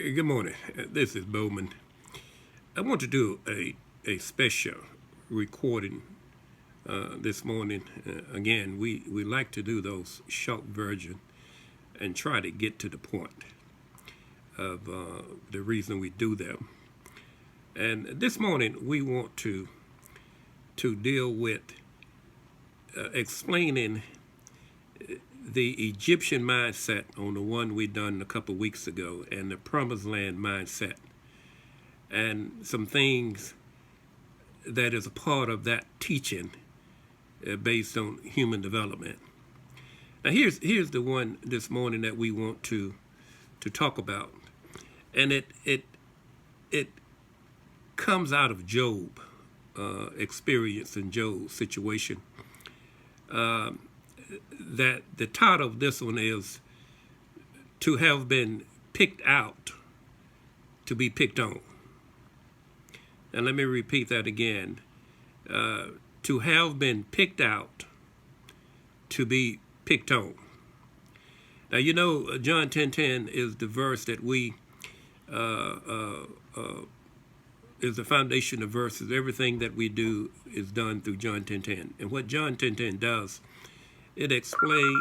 Good morning. This is Bowman. I want to do a special recording this morning. Again, we like to do those short version and try to get to the point of the reason we do them. And this morning we want to deal with explaining the Egyptian mindset on the one we done a couple weeks ago, and the Promised Land mindset, and some things that is a part of that teaching based on human development. Now here's the one this morning that we want to talk about, and it comes out of Job experience in Job's situation. That the title of this one is "To Have Been Picked Out to Be Picked On." And let me repeat that again. To have been picked out to be picked on. Now, you know, John 10:10 is the verse that we is the foundation of verses. Everything that we do is done through John 10:10. And what John 10:10 does, it explains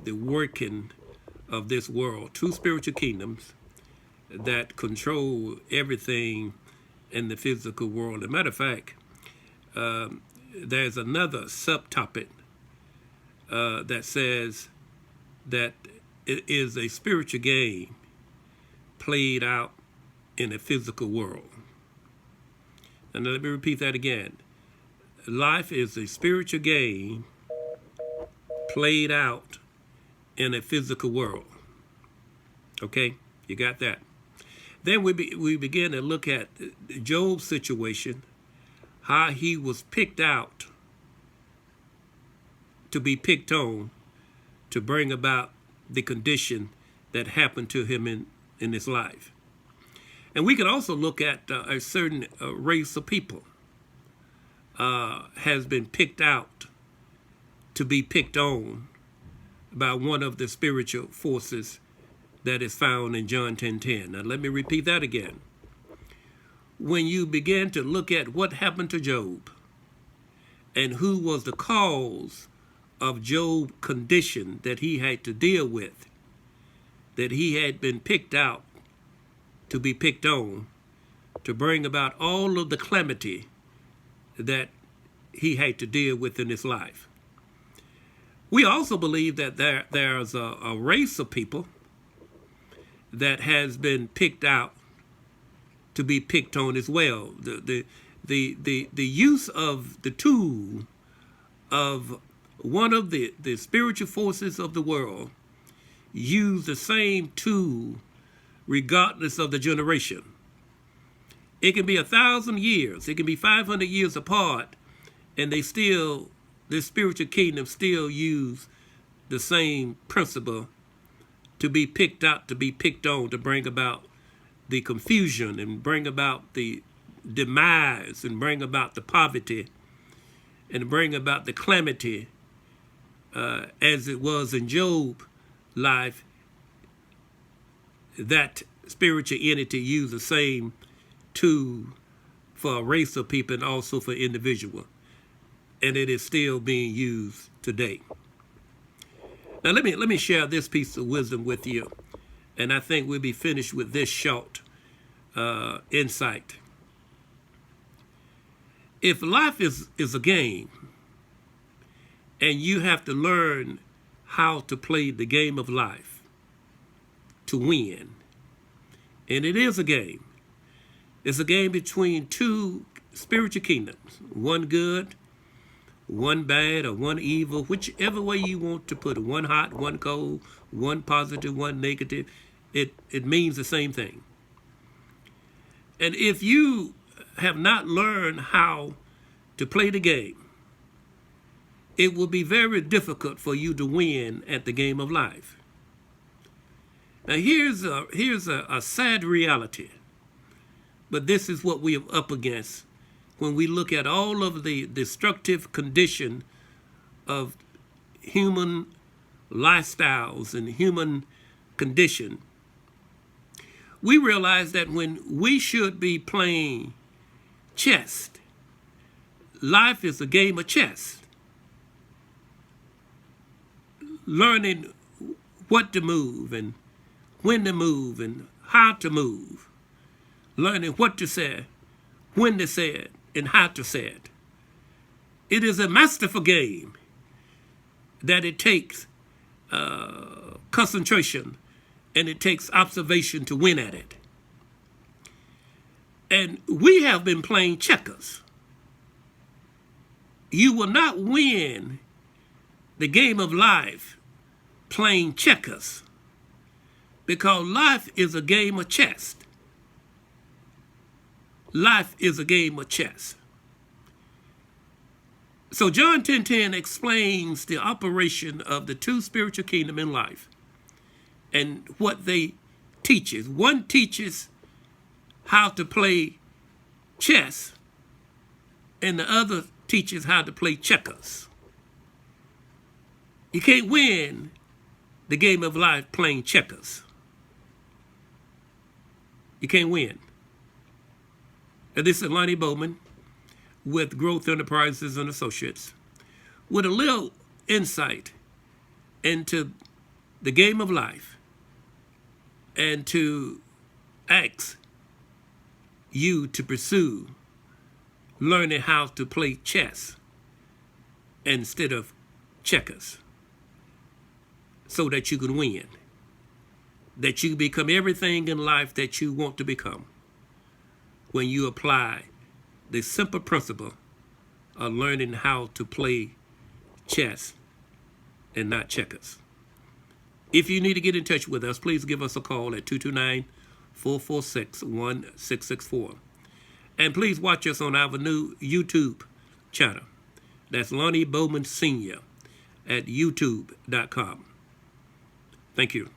the working of this world. Two spiritual kingdoms that control everything in the physical world. As a matter of fact, there's another subtopic that says that it is a spiritual game played out in a physical world. And let me repeat that again. Life is a spiritual game played out in a physical world. Okay, you got that. Then we begin to look at Job's situation, how he was picked out to be picked on to bring about the condition that happened to him in his life. And we can also look at a certain race of people has been picked out to be picked on by one of the spiritual forces that is found in John 10:10. Now let me repeat that again. When you begin to look at what happened to Job and who was the cause of Job's condition that he had to deal with, that he had been picked out to be picked on to bring about all of the calamity that he had to deal with in his life. We also believe that there's a race of people that has been picked out to be picked on as well. The use of the tool of one of the spiritual forces of the world use the same tool regardless of the generation. It can be 1,000 years, it can be 500 years apart, and this spiritual kingdom still use the same principle to be picked out, to be picked on, to bring about the confusion and bring about the demise and bring about the poverty and bring about the calamity as it was in Job's life. That spiritual entity used the same tool for a race of people and also for individual, and it is still being used today. Now let me share this piece of wisdom with you, and I think we'll be finished with this short insight. If life is a game, and you have to learn how to play the game of life to win, and it is a game. It's a game between two spiritual kingdoms, one good, one bad, or one evil, whichever way you want to put it, one hot, one cold, one positive, one negative. It means the same thing. And if you have not learned how to play the game, it will be very difficult for you to win at the game of life. Now here's a sad reality, but this is what we are up against when we look at all of the destructive condition of human lifestyles and human condition, we realize that when we should be playing chess, life is a game of chess. Learning what to move and when to move and how to move. Learning what to say, when to say it, and how to say it. It is a masterful game that it takes concentration and it takes observation to win at it. And we have been playing checkers. You will not win the game of life playing checkers, because life is a game of chess. Life is a game of chess. So John 10:10 explains the operation of the two spiritual kingdoms in life and what they teaches. One teaches how to play chess, and the other teaches how to play checkers. You can't win the game of life playing checkers. You can't win. And this is Lonnie Bowman with Growth Enterprises and Associates with a little insight into the game of life and to ask you to pursue learning how to play chess instead of checkers, so that you can win, that you become everything in life that you want to become when you apply the simple principle of learning how to play chess and not checkers. If you need to get in touch with us, please give us a call at 229-446-1664. And please watch us on our new YouTube channel. That's Lonnie Bowman Sr. at youtube.com. Thank you.